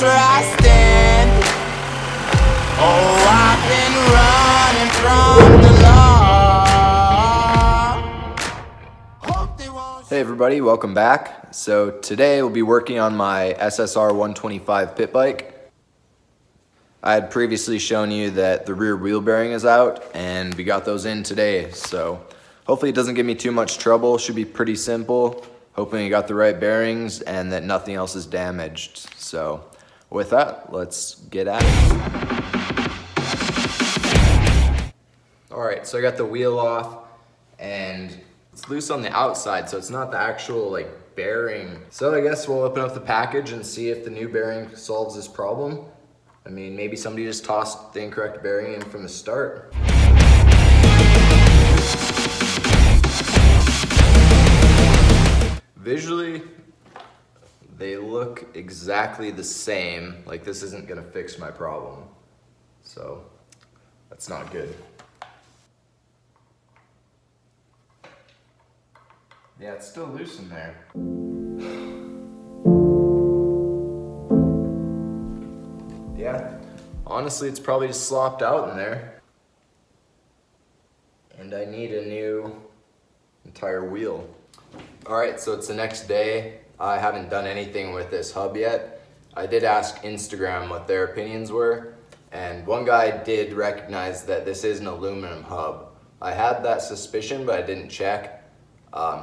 trusting. Oh, I've been running from the law. Hope they won't. Hey everybody, welcome back. So today we'll be working on my SSR 125 pit bike. I had previously shown you that the rear wheel bearing is out and we got those in today. So hopefully it doesn't give me too much trouble. Should be pretty simple. Hoping you got the right bearings and that nothing else is damaged. So with that, let's get at it. All right, so I got the wheel off and it's loose on the outside, so it's not the actual bearing. So I guess we'll open up the package and see if the new bearing solves this problem. I mean, maybe somebody just tossed the incorrect bearing in from the start. Visually, they look exactly the same. Like, this isn't gonna fix my problem. So that's not good. Yeah, it's still loose in there. Yeah, honestly, it's probably just slopped out in there. And I need a new entire wheel. All right, so it's the next day. I haven't done anything with this hub yet. I did ask Instagram what their opinions were, and one guy did recognize that this is an aluminum hub. I had that suspicion, but I didn't check.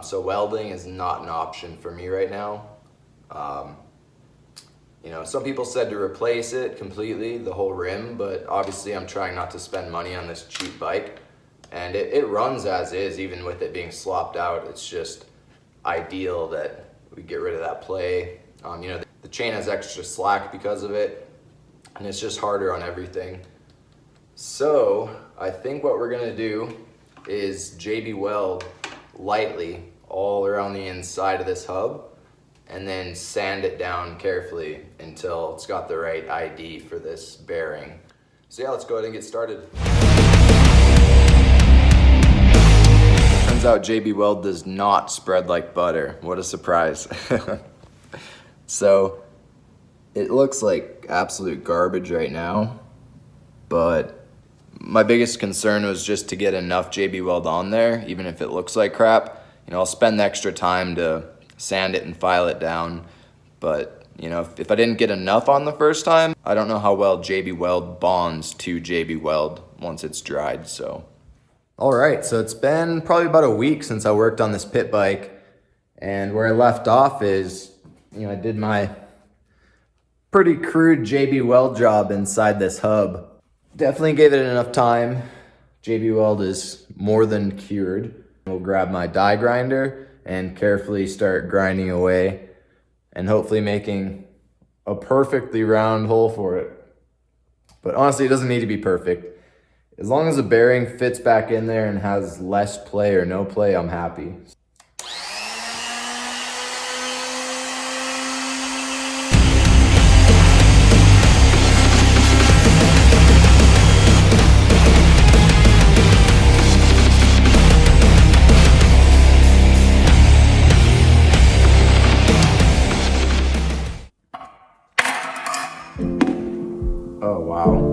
So welding is not an option for me right now. You know, some people said to replace it completely, the whole rim, but obviously I'm trying not to spend money on this cheap bike. And it runs as is, even with it being slopped out. It's just ideal that we get rid of that play. You know, the chain has extra slack because of it, and it's just harder on everything. So I think what we're gonna do is JB Weld lightly all around the inside of this hub, and then sand it down carefully until it's got the right ID for this bearing. So yeah, let's go ahead and get started. Turns out JB Weld does not spread like butter. What a surprise. So it looks like absolute garbage right now, but my biggest concern was just to get enough JB Weld on there, even if it looks like crap. You know, I'll spend the extra time to sand it and file it down, but you know, if I didn't get enough on the first time, I don't know how well JB Weld bonds to JB Weld once it's dried. So all right, so it's been probably about a week since I worked on this pit bike, and where I left off is, you know, I did my pretty crude JB Weld job inside this hub. Definitely gave it enough time. JB Weld is more than cured. We'll grab my die grinder and carefully start grinding away and hopefully making a perfectly round hole for it. But honestly, it doesn't need to be perfect. As long as the bearing fits back in there and has less play or no play, I'm happy. Oh, wow.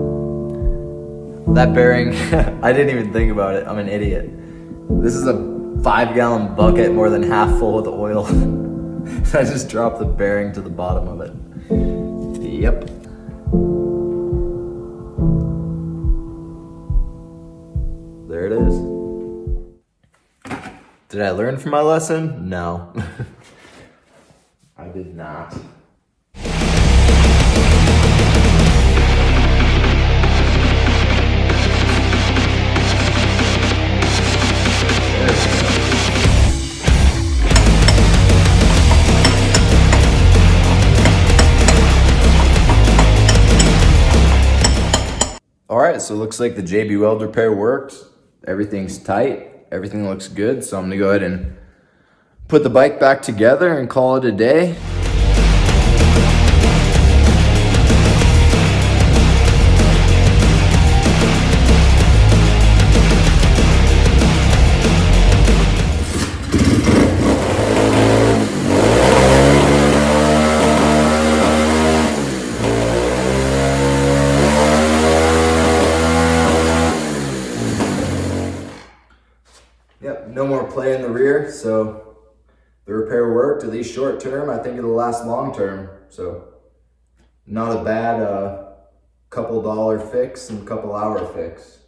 That bearing, I didn't even think about it. I'm an idiot. This is a 5-gallon bucket more than half full with oil. I just dropped the bearing to the bottom of it. Yep. There it is. Did I learn from my lesson? No. I did not. All right, so it looks like the JB Weld repair worked. Everything's tight, everything looks good. So I'm gonna go ahead and put the bike back together and call it a day. no more play in the rear, so the repair worked, at least short term. I think it'll last long term, so not a bad couple dollar fix and couple hour fix.